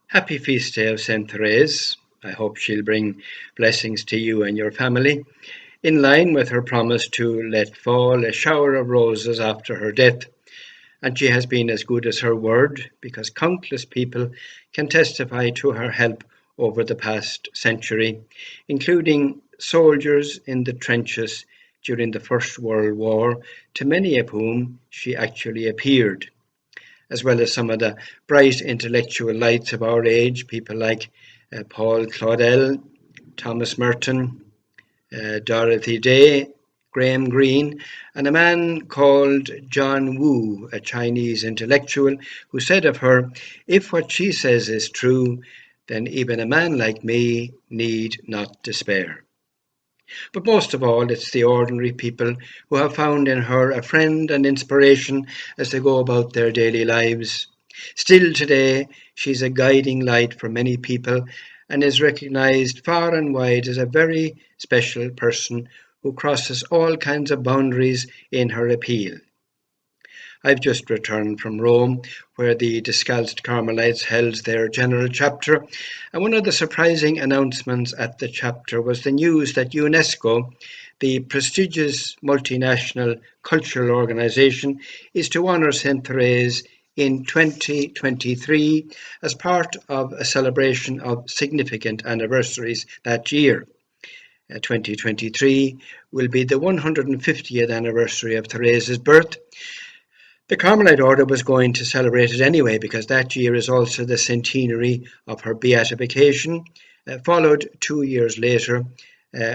Happy feast day of St. Therese. I hope she'll bring blessings to you and your family, in line with her promise to let fall a shower of roses after her death. And she has been as good as her word, because countless people can testify to her help over the past century, including soldiers in the trenches during the First World War, to many of whom she actually appeared, as well as some of the bright intellectual lights of our age, people like Paul Claudel, Thomas Merton, Dorothy Day, Graham Greene, and a man called John Woo, a Chinese intellectual, who said of her, "If what she says is true, then even a man like me need not despair." But most of all, it's the ordinary people who have found in her a friend and inspiration as they go about their daily lives. Still today, she's a guiding light for many people and is recognised far and wide as a very special person who crosses all kinds of boundaries in her appeal. I've just returned from Rome, where the Discalced Carmelites held their general chapter, and one of the surprising announcements at the chapter was the news that UNESCO, the prestigious multinational cultural organisation, is to honour St. Therese in 2023 as part of a celebration of significant anniversaries that year. 2023 will be the 150th anniversary of Therese's birth. The Carmelite order was going to celebrate it anyway, because that year is also the centenary of her beatification, followed 2 years later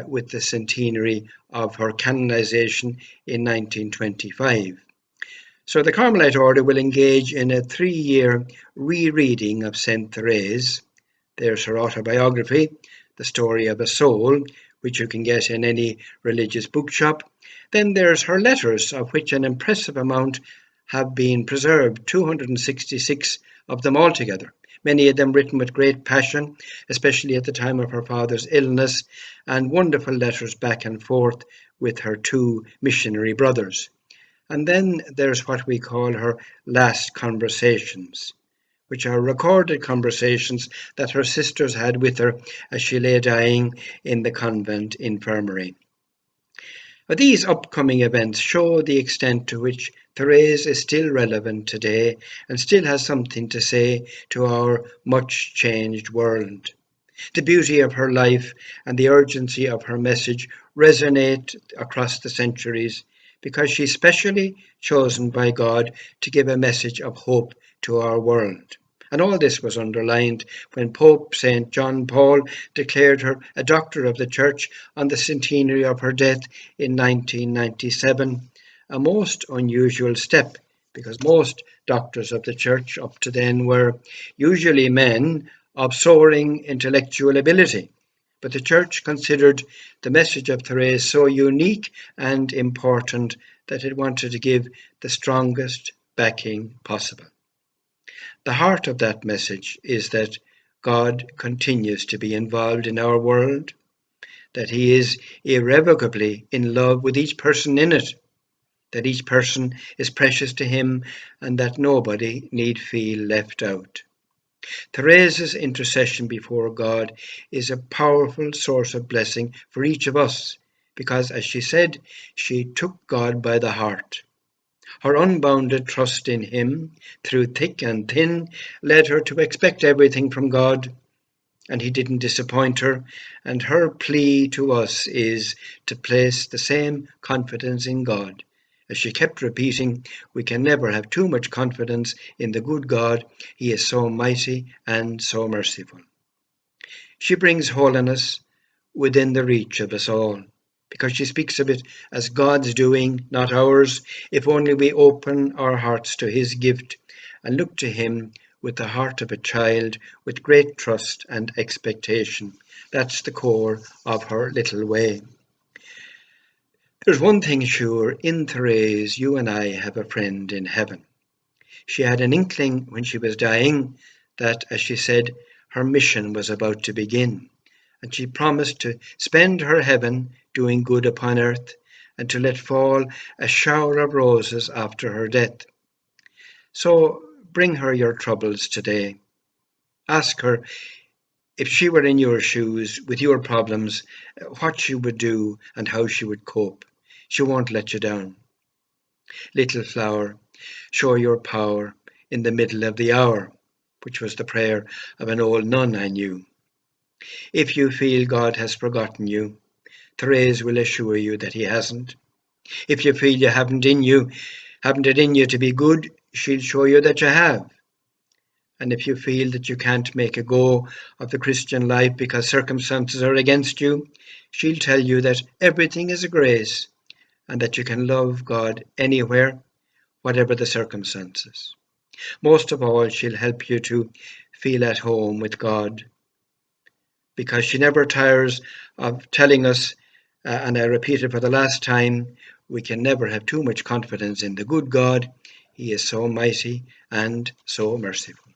with the centenary of her canonization in 1925. So the Carmelite order will engage in a 3-year rereading of St. Therese. There's her autobiography, The Story of a Soul, which you can get in any religious bookshop. Then there's her letters, of which an impressive amount have been preserved, 266 of them altogether, many of them written with great passion, especially at the time of her father's illness, and wonderful letters back and forth with her two missionary brothers. And then there's what we call her last conversations, which are recorded conversations that her sisters had with her as she lay dying in the convent infirmary. But these upcoming events show the extent to which Therese is still relevant today and still has something to say to our much changed world. The beauty of her life and the urgency of her message resonate across the centuries, because she's specially chosen by God to give a message of hope to our world. And all this was underlined when Pope St. John Paul declared her a doctor of the Church on the centenary of her death in 1997, a most unusual step, because most doctors of the Church up to then were usually men of soaring intellectual ability. But the Church considered the message of Therese so unique and important that it wanted to give the strongest backing possible. The heart of that message is that God continues to be involved in our world, that He is irrevocably in love with each person in it, that each person is precious to Him, and that nobody need feel left out. Therese's intercession before God is a powerful source of blessing for each of us, because, as she said, she took God by the heart. Her unbounded trust in Him, through thick and thin, led her to expect everything from God, and He didn't disappoint her. And her plea to us is to place the same confidence in God. As she kept repeating, we can never have too much confidence in the good God. He is so mighty and so merciful. She brings holiness within the reach of us all, because she speaks of it as God's doing, not ours, if only we open our hearts to His gift and look to Him with the heart of a child, with great trust and expectation. That's the core of her little way. There's one thing sure, in Therese, you and I have a friend in heaven. She had an inkling when she was dying that, as she said, her mission was about to begin, and she promised to spend her heaven doing good upon earth and to let fall a shower of roses after her death. So bring her your troubles today. Ask her if she were in your shoes with your problems, what she would do and how she would cope. She won't let you down. Little flower, show your power in the middle of the hour, which was the prayer of an old nun I knew. If you feel God has forgotten you, Therese will assure you that he hasn't. If you feel you haven't it in you to be good, she'll show you that you have. And if you feel that you can't make a go of the Christian life because circumstances are against you, she'll tell you that everything is a grace and that you can love God anywhere, whatever the circumstances. Most of all, she'll help you to feel at home with God, because she never tires of telling us, and I repeat it for the last time, we can never have too much confidence in the good God. He is so mighty and so merciful.